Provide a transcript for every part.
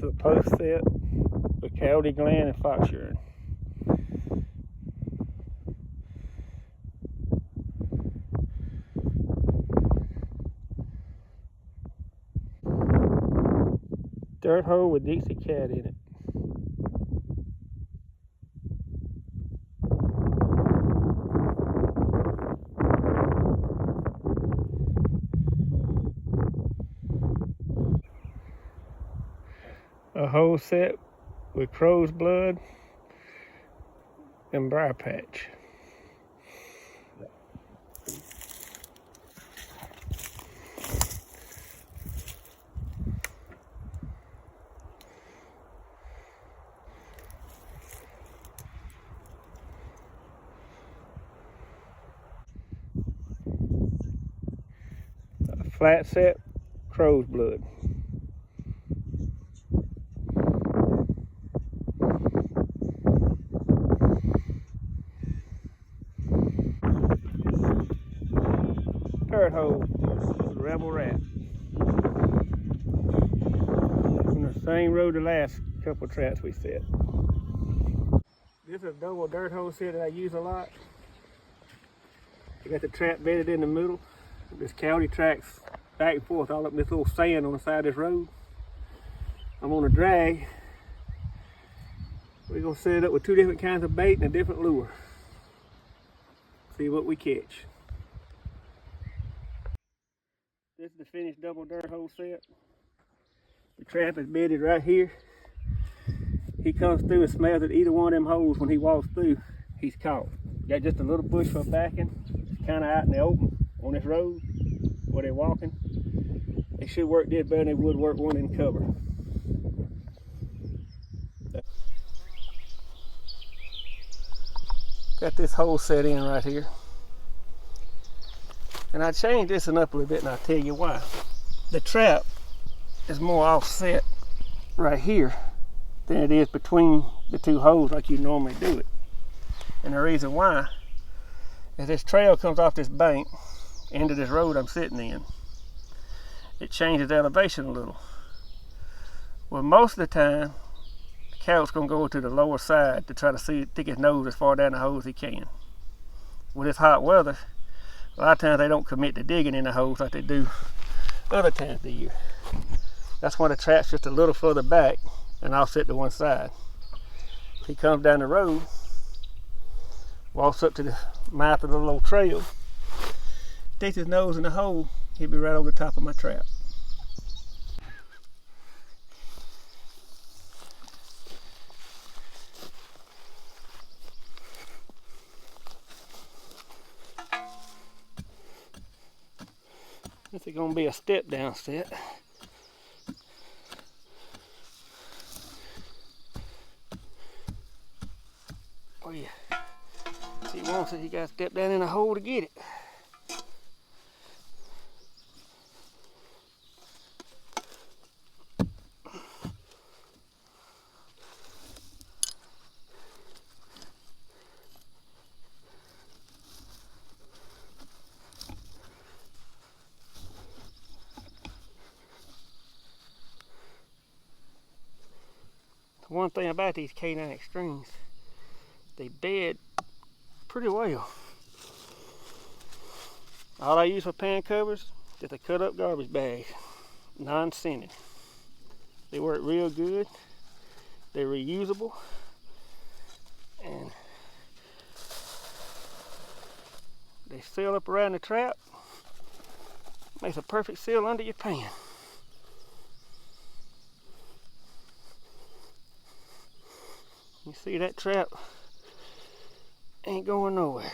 is a post set with coyote gland and fox urine. Dirt hole with Dixie cat in it. A hole set with crow's blood and briar patch. A flat set, crow's blood. Dirt hole with rebel rat. On the same road the last couple traps we set. This is a double dirt hole set that I use a lot. I got the trap bedded in the middle. This coyote tracks back and forth all up this little sand on the side of this road. I'm on a drag. We're gonna set it up with two different kinds of bait and a different lure. See what we catch. This is the finished double dirt hole set. The trap is bedded right here. He comes through and smells at either one of them holes. When he walks through, he's caught. Got just a little bush for backing. It's kind of out in the open on this road where they're walking. They should work this better than they would work one in cover. Got this hole set in right here. And I changed this one up a little bit, and I'll tell you why. The trap is more offset right here than it is between the two holes like you normally do it. And the reason why is this trail comes off this bank into this road I'm sitting in. It changes elevation a little. Well, most of the time, the coyote's gonna go to the lower side to try to stick his nose as far down the hole as he can. With this hot weather, a lot of times they don't commit to digging in the holes like they do other times of the year. That's why the trap's just a little further back and I'll sit to one side. If he comes down the road, walks up to the mouth of the little trail, sticks his nose in the hole, he'll be right over the top of my trap. This is going to be a step down set. Oh yeah. If he wants it, he got to step down in the hole to get it. One thing about these K9 Extremes, they bed pretty well. All I use for pan covers is a cut up garbage bag, non-scented. They work real good, they're reusable, and they seal up around the trap, makes a perfect seal under your pan. You see that trap ain't going nowhere.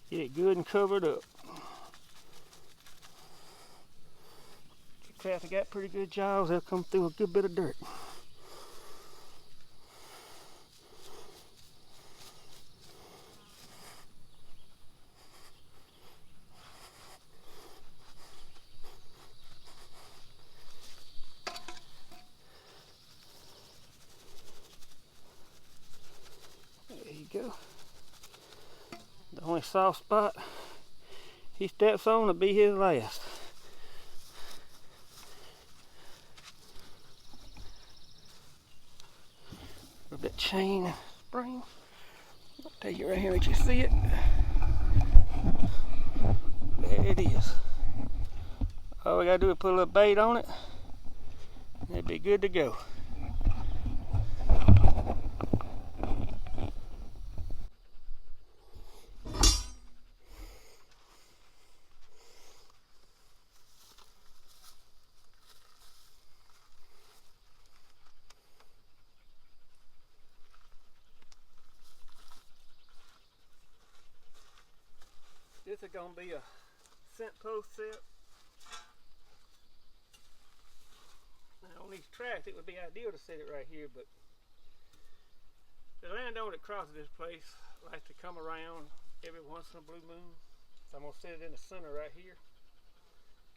Get it good and covered up. If your traps have got pretty good jaws, they'll come through a good bit of dirt. There you go. The only soft spot he steps on will be his last. With that chain spring. I'll take you right here, let you see it. There it is. All we gotta do is put a little bait on it, and it'll be good to go. This is going to be a scent post set. Now on these tracks it would be ideal to set it right here, but the landowner that crosses this place likes to come around every once in a blue moon. So I'm going to set it in the center right here.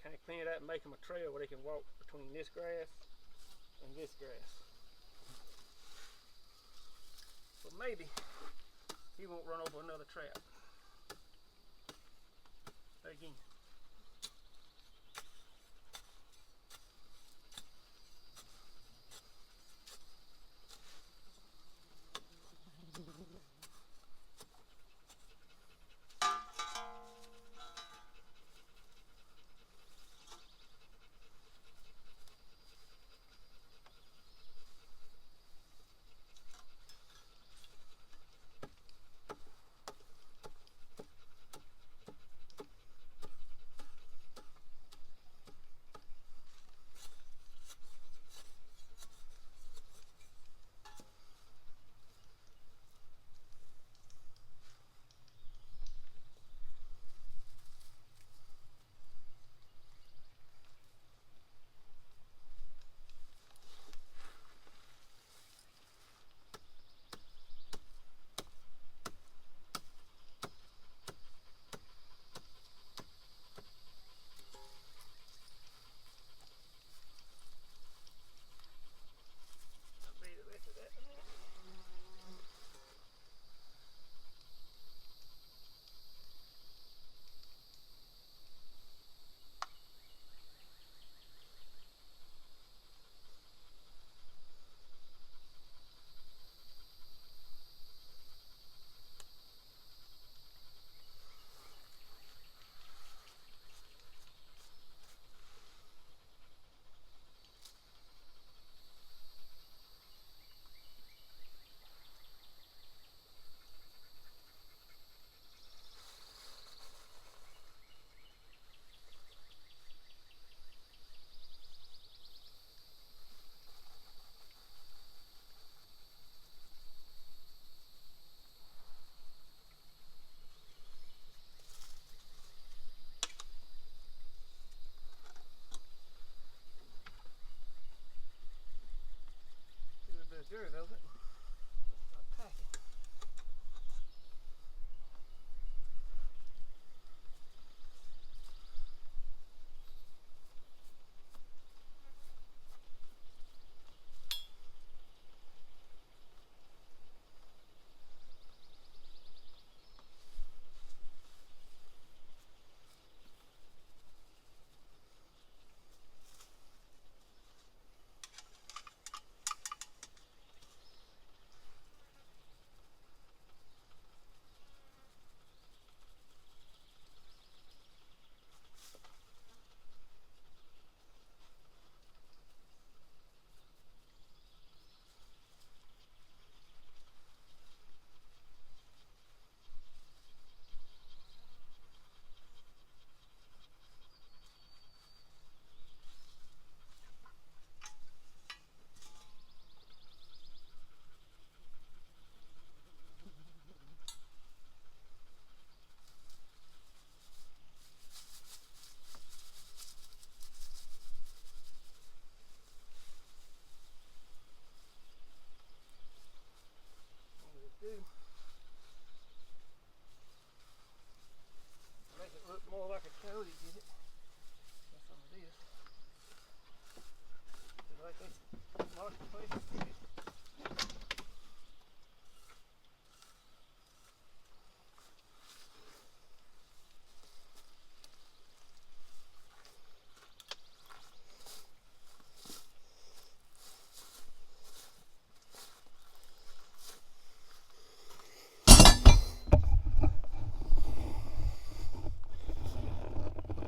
Kind of clean it out and make them a trail where they can walk between this grass and this grass. But maybe he won't run over another trap. Again.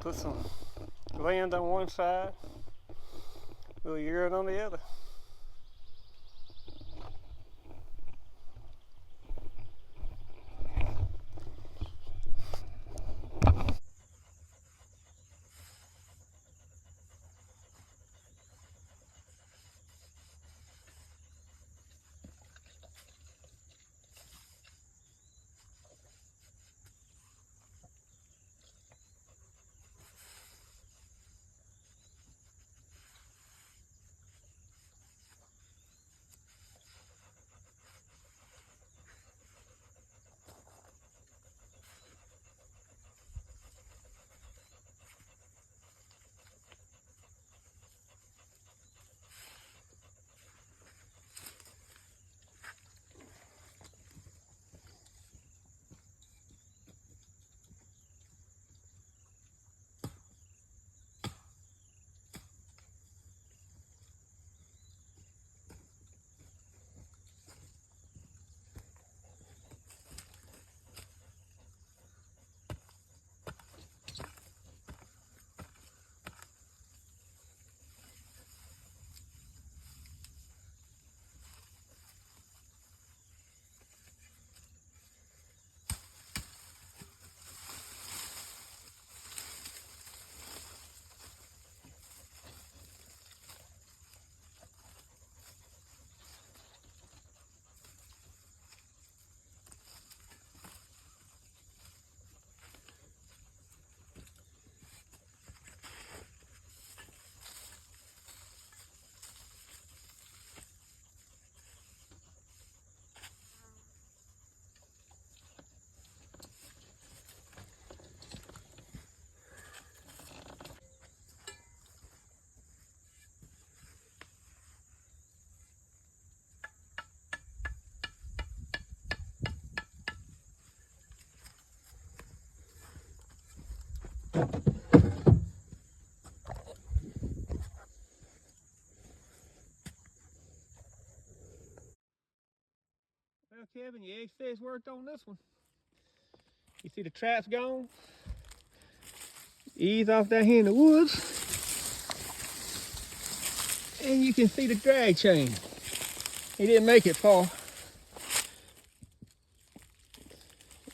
Put some land on one side, a little urine on the other. Well, Kevin, your egg stage worked on this one. You see the trap's gone? Ease off down here in the woods. And you can see the drag chain. He didn't make it far.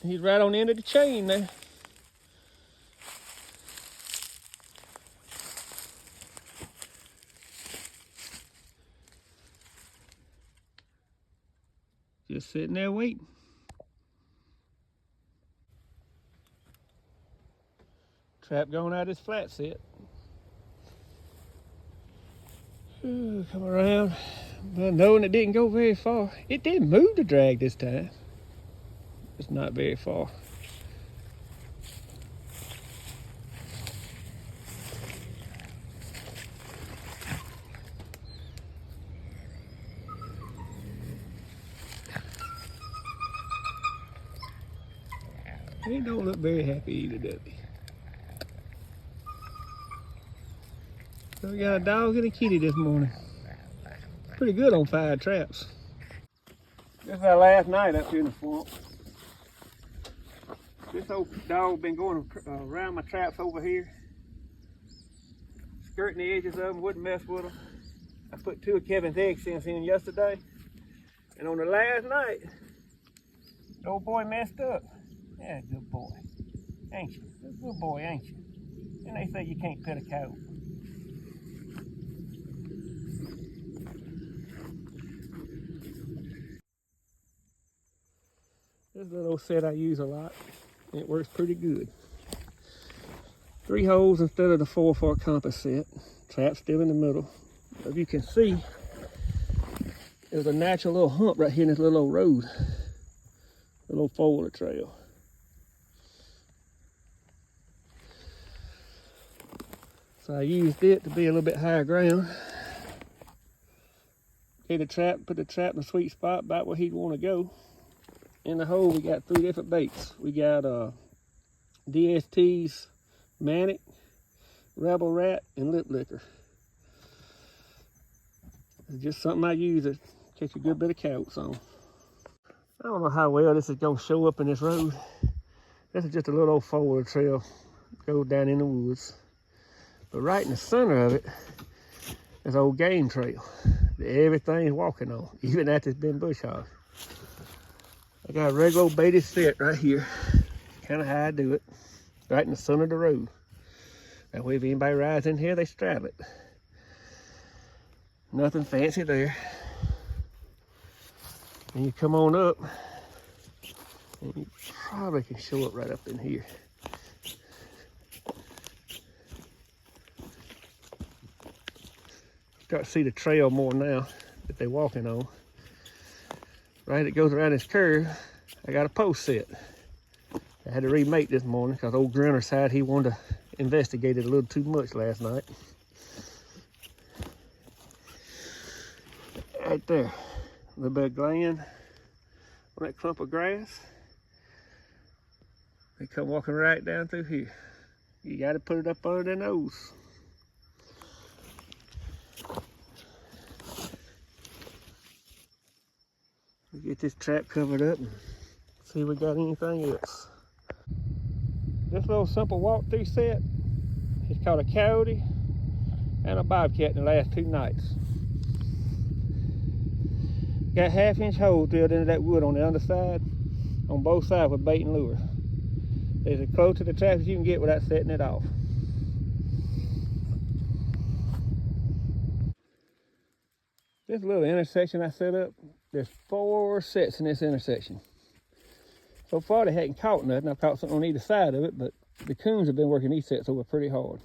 He's right on the end of the chain there. Just sitting there waiting. Trap going out his flat set. Ooh, come around. But knowing it didn't go very far. It did move the drag this time. It's not very far. He don't look very happy either, does he? So we got a dog and a kitty this morning. Pretty good on 5 traps. This is our last night up here in the swamp. This old dog been going around my traps over here, skirting the edges of them, wouldn't mess with them. I put 2 of Kevin's egg cents in yesterday, and on the last night, the old boy messed up. Yeah, good boy, ain't you? Good boy, ain't you? And they say you can't pet a cow. This little set I use a lot. It works pretty good. 3 holes instead of the 4 for a compass set. Trap still in the middle. As you can see, there's a natural little hump right here in this little old road. A little 4-wheeler trail. So I used it to be a little bit higher ground. Okay, put the trap in the sweet spot about where he'd want to go. In the hole, we got 3 different baits. We got DST's Manic, Rebel Rat, and Lip Licker. It's just something I use to catch a good bit of coyotes on. I don't know how well this is going to show up in this road. This is just a little old 4-wheeler trail Goes down in the woods. But right in the center of it is an old game trail that everything's walking on, even after it's been bush hogged. I got a regular old baited set right here. Kind of how I do it. Right in the center of the road. That way if anybody rides in here, they straddle it. Nothing fancy there. And you come on up, and you probably can show up right up in here. Start to see the trail more now that they're walking on. Right, it goes around this curve. I got a post set. I had to remake this morning because old Grinner decided he wanted to investigate it a little too much last night. Right there, a little bit of gland on that clump of grass. They come walking right down through here. You got to put it up under their nose. We get this trap covered up and see if we got anything else. This little simple walk-through set is called a coyote and a bobcat in the last 2 nights. Got 1/2-inch holes drilled into that wood on the underside, on both sides with bait and lure. It's as close to the trap as you can get without setting it off. This little intersection I set up, there's 4 sets in this intersection. So far they hadn't caught nothing. I've caught something on either side of it, but the coons have been working these sets over pretty hard.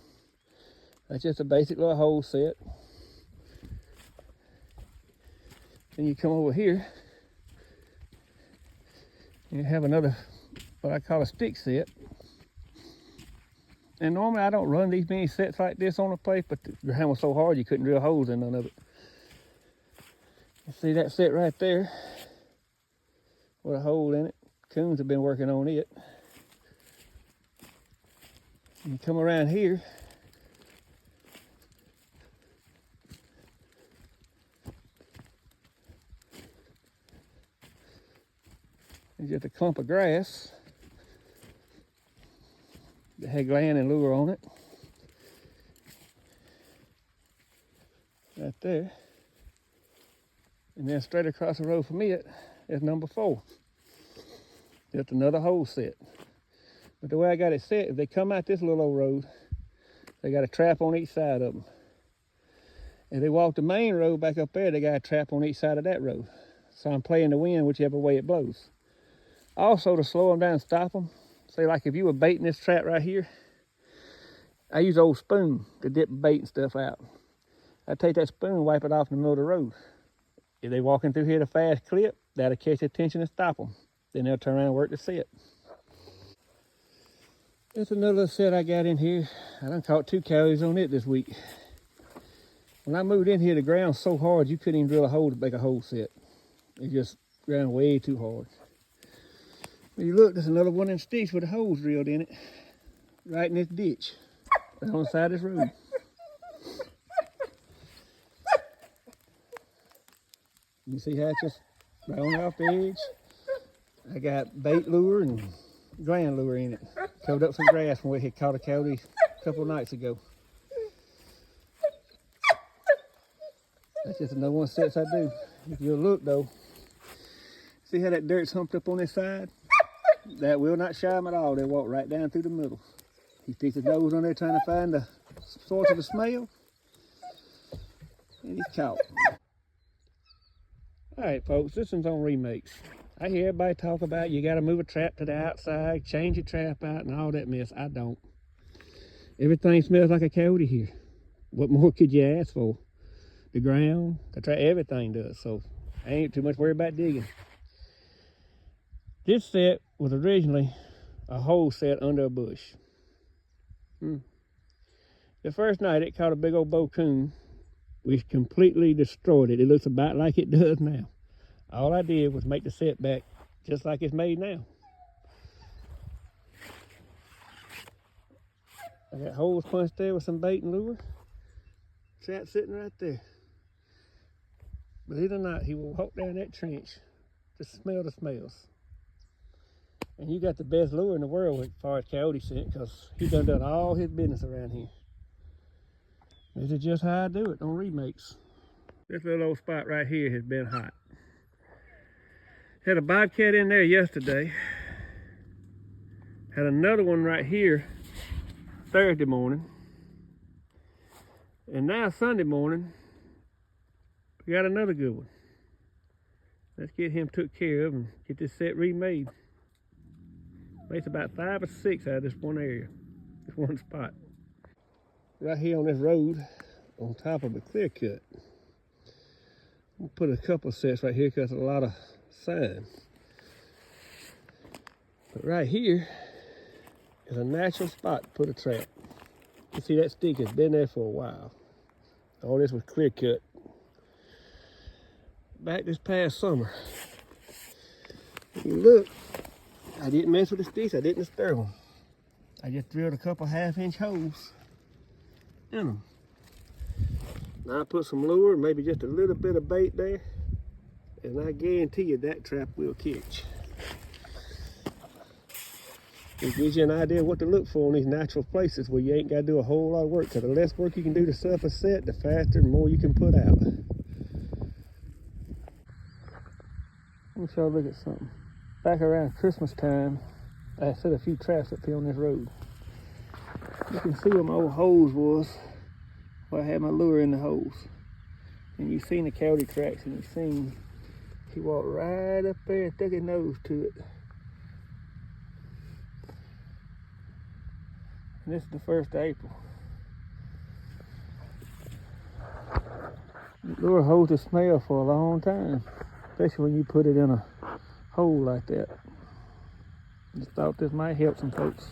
That's just a basic little hole set. Then you come over here and you have another, what I call a stick set. And normally I don't run these many sets like this on a place, but the ground was so hard you couldn't drill holes in none of it. You see that set right there with a hole in it. Coons have been working on it. And you come around here, there's just a clump of grass that had gland and lure on it. Right there. And then straight across the road from it is number 4. Just another hole set. But the way I got it set, if they come out this little old road, they got a trap on each side of them. If they walk the main road back up there, they got a trap on each side of that road. So I'm playing the wind whichever way it blows. Also, to slow them down and stop them, say like if you were baiting this trap right here, I use an old spoon to dip bait and stuff out. I take that spoon, wipe it off in the middle of the road. If they walking through here at a fast clip, that'll catch their attention and stop them. Then they'll turn around and work the set. There's another little set I got in here. I done caught 2 coyotes on it this week. When I moved in here, the ground's so hard you couldn't even drill a hole to make a hole set. It just ground way too hard. When you look, there's another one of them sticks with the holes drilled in it, right in this ditch, right on the side of this road. You see how it's just right on off the edge? I got bait lure and gland lure in it. Covered up some grass when we had caught a coyote a couple of nights ago. That's just another one of the sets I do. If you'll look though, see how that dirt's humped up on this side? That will not shy them at all. They'll walk right down through the middle. He sticks his nose on there trying to find the source of the smell, and he's caught. All right, folks, this one's on remakes. I hear everybody talk about you got to move a trap to the outside, change your trap out, and all that mess. I don't. Everything smells like a coyote here. What more could you ask for? The ground, the trap, everything does. So I ain't too much worried about digging. This set was originally a hole set under a bush. The first night it caught a big old bow coon. We completely destroyed it. It looks about like it does now. All I did was make the set back just like it's made now. I got holes punched there with some bait and lure. Trap sitting right there. Believe it or not, he will walk down that trench to smell the smells. And you got the best lure in the world as far as coyote scent, because he done all his business around here. This is just how I do it on remakes. This little old spot right here has been hot. Had a bobcat in there yesterday. Had another one right here Thursday morning. And now Sunday morning, we got another good one. Let's get him took care of and get this set remade. Makes about 5 or 6 out of this one area, this one spot. Right here on this road, on top of a clear cut. We'll put a couple sets right here because there's a lot of sign. But right here is a natural spot to put a trap. You see that stick has been there for a while. All this was clear cut back this past summer. If you look, I didn't mess with the sticks, I didn't disturb them. I just drilled a couple 1/2-inch holes in them. Now I put some lure, maybe just a little bit of bait there, and I guarantee you that trap will catch. It gives you an idea of what to look for in these natural places where you ain't got to do a whole lot of work, because the less work you can do to set up a set, the faster and more you can put out. Let me show you a look at something. Back around Christmas time, I set a few traps up here on this road. You can see where my old hose was, where I had my lure in the hose. And you've seen the coyote tracks, and you've seen he walked right up there and stuck his nose to it. And this is the 1st of April. Lure holds the smell for a long time, especially when you put it in a hole like that. Just thought this might help some folks.